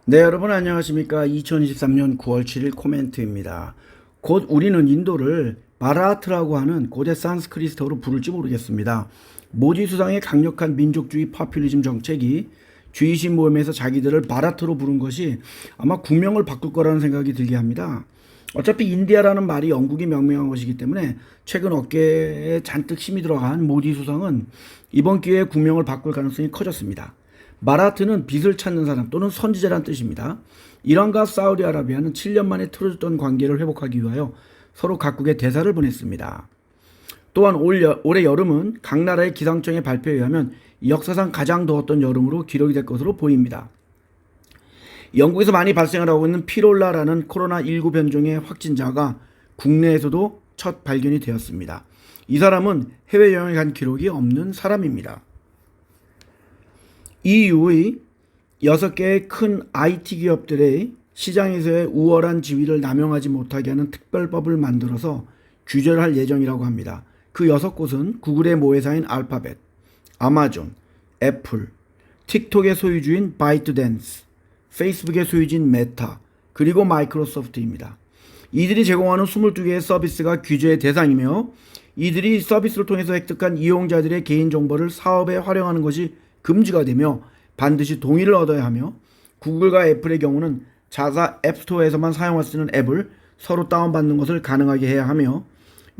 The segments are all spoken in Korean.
네, 여러분 안녕하십니까. 2023년 9월 7일 코멘트입니다. 곧 우리는 인도를 바라트라고 하는 고대 산스크리트어로 부를지 모르겠습니다. 모디 수상의 강력한 민족주의 파퓰리즘 정책이 주의신 모임에서 자기들을 바라트로 부른 것이 아마 국명을 바꿀 거라는 생각이 들게 합니다. 어차피 인디아라는 말이 영국이 명명한 것이기 때문에 최근 어깨에 잔뜩 힘이 들어간 모디 수상은 이번 기회에 국명을 바꿀 가능성이 커졌습니다. 마라트는 빛을 찾는 사람 또는 선지자란 뜻입니다. 이란과 사우디아라비아는 7년 만에 틀어졌던 관계를 회복하기 위하여 서로 각국에 대사를 보냈습니다. 또한 올해 여름은 각 나라의 기상청의 발표에 의하면 역사상 가장 더웠던 여름으로 기록이 될 것으로 보입니다. 영국에서 많이 발생을 하고 있는 피롤라라는 코로나19 변종의 확진자가 국내에서도 첫 발견이 되었습니다. 이 사람은 해외여행을 간 기록이 없는 사람입니다. EU의 6개의 큰 IT 기업들의 시장에서의 우월한 지위를 남용하지 못하게 하는 특별법을 만들어서 규제를 할 예정이라고 합니다. 그 6곳은 구글의 모회사인 알파벳, 아마존, 애플, 틱톡의 소유주인 바이트댄스, 페이스북의 소유주인 메타, 그리고 마이크로소프트입니다. 이들이 제공하는 22개의 서비스가 규제의 대상이며 이들이 서비스를 통해서 획득한 이용자들의 개인정보를 사업에 활용하는 것이 금지가 되며 반드시 동의를 얻어야 하며 구글과 애플의 경우는 자사 앱스토어에서만 사용할 수 있는 앱을 서로 다운받는 것을 가능하게 해야 하며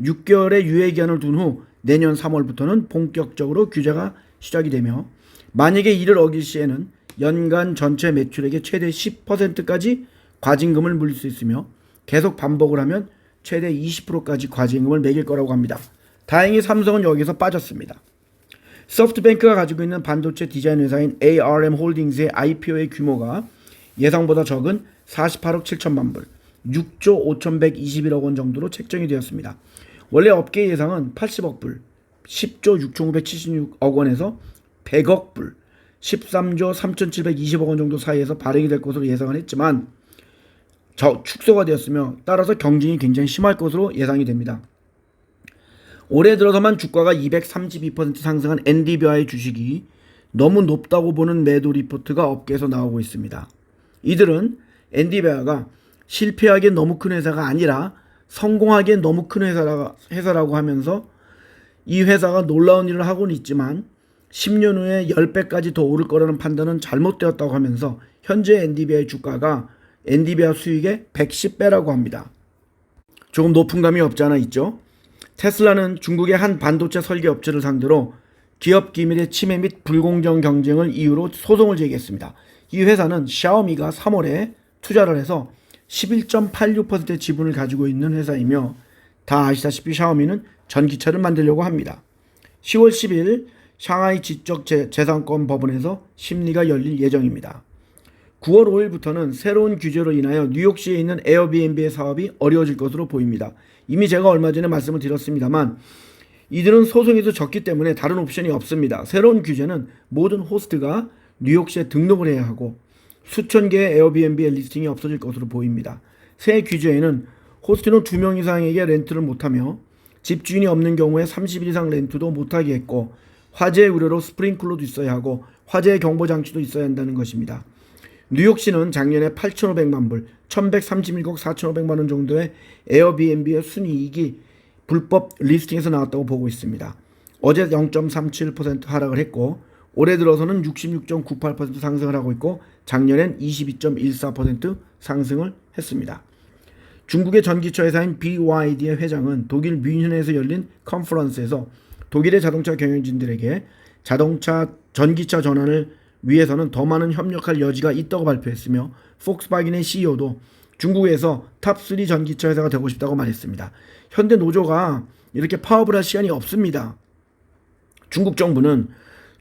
6개월의 유예기한을 둔 후 내년 3월부터는 본격적으로 규제가 시작이 되며 만약에 이를 어길 시에는 연간 전체 매출액의 최대 10%까지 과징금을 물릴 수 있으며 계속 반복을 하면 최대 20%까지 과징금을 매길 거라고 합니다. 다행히 삼성은 여기서 빠졌습니다. 소프트뱅크가 가지고 있는 반도체 디자인 회사인 ARM 홀딩스의 IPO의 규모가 예상보다 적은 48억 7천만 불, 6조 5,121억 원 정도로 책정이 되었습니다. 원래 업계 예상은 80억 불, 10조 6,976억 원에서 100억 불, 13조 3,720억 원 정도 사이에서 발행이 될 것으로 예상을 했지만 축소가 되었으며 따라서 경쟁이 굉장히 심할 것으로 예상이 됩니다. 올해 들어서만 주가가 232% 상승한 엔비디아의 주식이 너무 높다고 보는 매도 리포트가 업계에서 나오고 있습니다. 이들은 엔비디아가 실패하기엔 너무 큰 회사가 아니라 성공하기엔 너무 큰 회사라고 하면서 이 회사가 놀라운 일을 하고는 있지만 10년 후에 10배까지 더 오를 거라는 판단은 잘못되었다고 하면서 현재 엔비디아의 주가가 엔비디아 수익의 110배라고 합니다. 조금 높은 감이 없지 않아 있죠? 테슬라는 중국의 한 반도체 설계 업체를 상대로 기업 기밀의 침해 및 불공정 경쟁을 이유로 소송을 제기했습니다. 이 회사는 샤오미가 3월에 투자를 해서 11.86%의 지분을 가지고 있는 회사이며 다 아시다시피 샤오미는 전기차를 만들려고 합니다. 10월 10일 상하이 지적재산권 법원에서 심리가 열릴 예정입니다. 9월 5일부터는 새로운 규제로 인하여 뉴욕시에 있는 에어비앤비의 사업이 어려워질 것으로 보입니다. 이미 제가 얼마 전에 말씀을 드렸습니다만 이들은 소송에서 졌기 때문에 다른 옵션이 없습니다. 새로운 규제는 모든 호스트가 뉴욕시에 등록을 해야 하고 수천 개의 에어비앤비의 리스팅이 없어질 것으로 보입니다. 새 규제에는 호스트는 2명 이상에게 렌트를 못하며 집주인이 없는 경우에 30일 이상 렌트도 못하게 했고 화재 우려로 스프링클러도 있어야 하고 화재 경보 장치도 있어야 한다는 것입니다. 뉴욕시는 작년에 8,500만 불, 1,137억 4,500만 원 정도의 에어비앤비의 순이익이 불법 리스팅에서 나왔다고 보고 있습니다. 어제 0.37% 하락을 했고 올해 들어서는 66.98% 상승을 하고 있고 작년엔 22.14% 상승을 했습니다. 중국의 전기차 회사인 BYD의 회장은 독일 뮌헨에서 열린 컨퍼런스에서 독일의 자동차 경영진들에게 전기차 전환을 위해서는 더 많은 협력할 여지가 있다고 발표했으며 폭스바겐의 CEO도 중국에서 탑3 전기차 회사가 되고 싶다고 말했습니다. 현대 노조가 이렇게 파업을 할 시간이 없습니다. 중국 정부는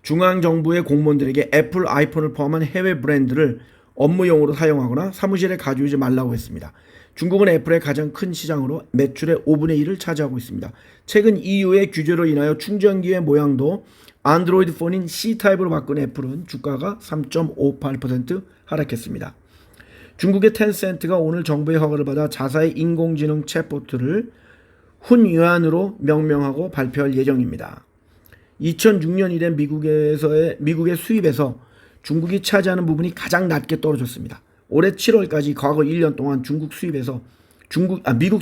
중앙정부의 공무원들에게 애플 아이폰을 포함한 해외 브랜드를 업무용으로 사용하거나 사무실에 가져오지 말라고 했습니다. 중국은 애플의 가장 큰 시장으로 매출의 5분의 1을 차지하고 있습니다. 최근 EU의 규제로 인하여 충전기의 모양도 안드로이드 폰인 C타입으로 바꾼 애플은 주가가 3.58% 하락했습니다. 중국의 텐센트가 오늘 정부의 허가를 받아 자사의 인공지능 챗보트를 훈유안으로 명명하고 발표할 예정입니다. 2006년 이래 미국의 수입에서 중국이 차지하는 부분이 가장 낮게 떨어졌습니다. 올해 7월까지 과거 1년 동안 미국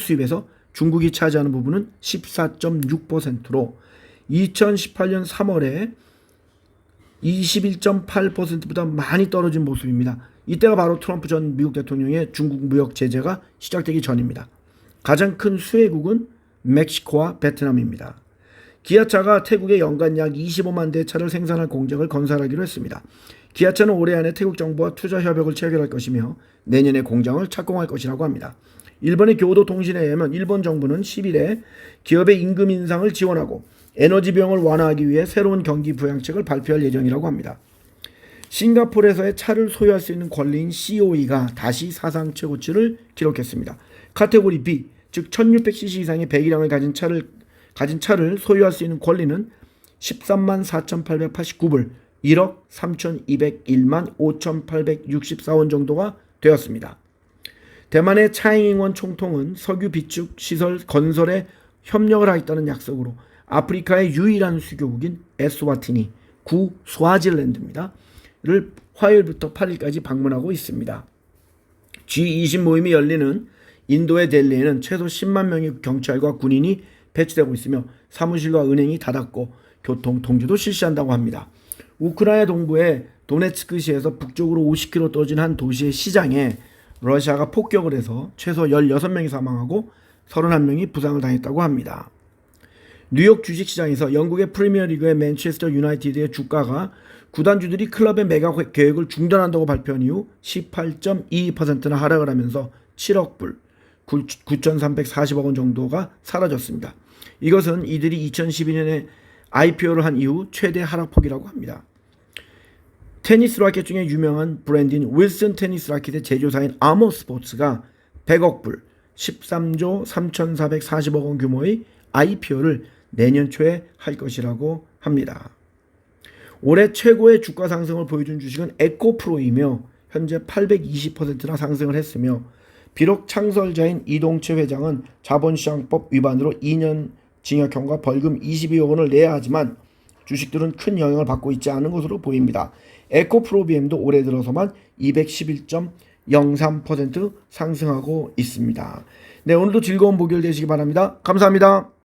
수입에서 중국이 차지하는 부분은 14.6%로 2018년 3월에 21.8%보다 많이 떨어진 모습입니다. 이때가 바로 트럼프 전 미국 대통령의 중국 무역 제재가 시작되기 전입니다. 가장 큰 수혜국은 멕시코와 베트남입니다. 기아차가 태국에 연간 약 25만 대 차를 생산할 공장을 건설하기로 했습니다. 기아차는 올해 안에 태국 정부와 투자 협약을 체결할 것이며 내년에 공장을 착공할 것이라고 합니다. 일본의 교도통신에 의하면 일본 정부는 10일에 기업의 임금 인상을 지원하고 에너지 비용을 완화하기 위해 새로운 경기 부양책을 발표할 예정이라고 합니다. 싱가포르에서의 차를 소유할 수 있는 권리인 COE가 다시 사상 최고치를 기록했습니다. 카테고리 B, 즉 1600cc 이상의 배기량을 가진 차를 소유할 수 있는 권리는 13만 4,889불, 1억 3,201만 5,864원 정도가 되었습니다. 대만의 차잉잉원 총통은 석유 비축 시설 건설에 협력을 하겠다는 약속으로 아프리카의 유일한 수교국인 에스와티니, 구 스와질랜드입니다. 를 화요일부터 8일까지 방문하고 있습니다. G20 모임이 열리는 인도의 델리에는 최소 10만 명의 경찰과 군인이 배치되고 있으며 사무실과 은행이 닫았고 교통 통제도 실시한다고 합니다. 우크라이나 동부의 도네츠크시에서 북쪽으로 50km 떨어진 한 도시의 시장에 러시아가 폭격을 해서 최소 16명이 사망하고 31명이 부상을 당했다고 합니다. 뉴욕 주식시장에서 영국의 프리미어리그의 맨체스터 유나이티드의 주가가 구단주들이 클럽의 매각 계획을 중단한다고 발표한 이후 18.22%나 하락을 하면서 7억 불, 9,340억 원 정도가 사라졌습니다. 이것은 이들이 2012년에 IPO를 한 이후 최대 하락폭이라고 합니다. 테니스 라켓 중에 유명한 브랜드인 윌슨 테니스 라켓의 제조사인 아모 스포츠가 100억 불, 13조 3,440억 원 규모의 IPO를 내년 초에 할 것이라고 합니다. 올해 최고의 주가 상승을 보여준 주식은 에코프로이며 현재 820%나 상승을 했으며 비록 창설자인 이동채 회장은 자본시장법 위반으로 2년 징역형과 벌금 22억 원을 내야 하지만 주식들은 큰 영향을 받고 있지 않은 것으로 보입니다. 에코프로비엠도 올해 들어서만 211.03% 상승하고 있습니다. 네, 오늘도 즐거운 목요일 되시기 바랍니다. 감사합니다.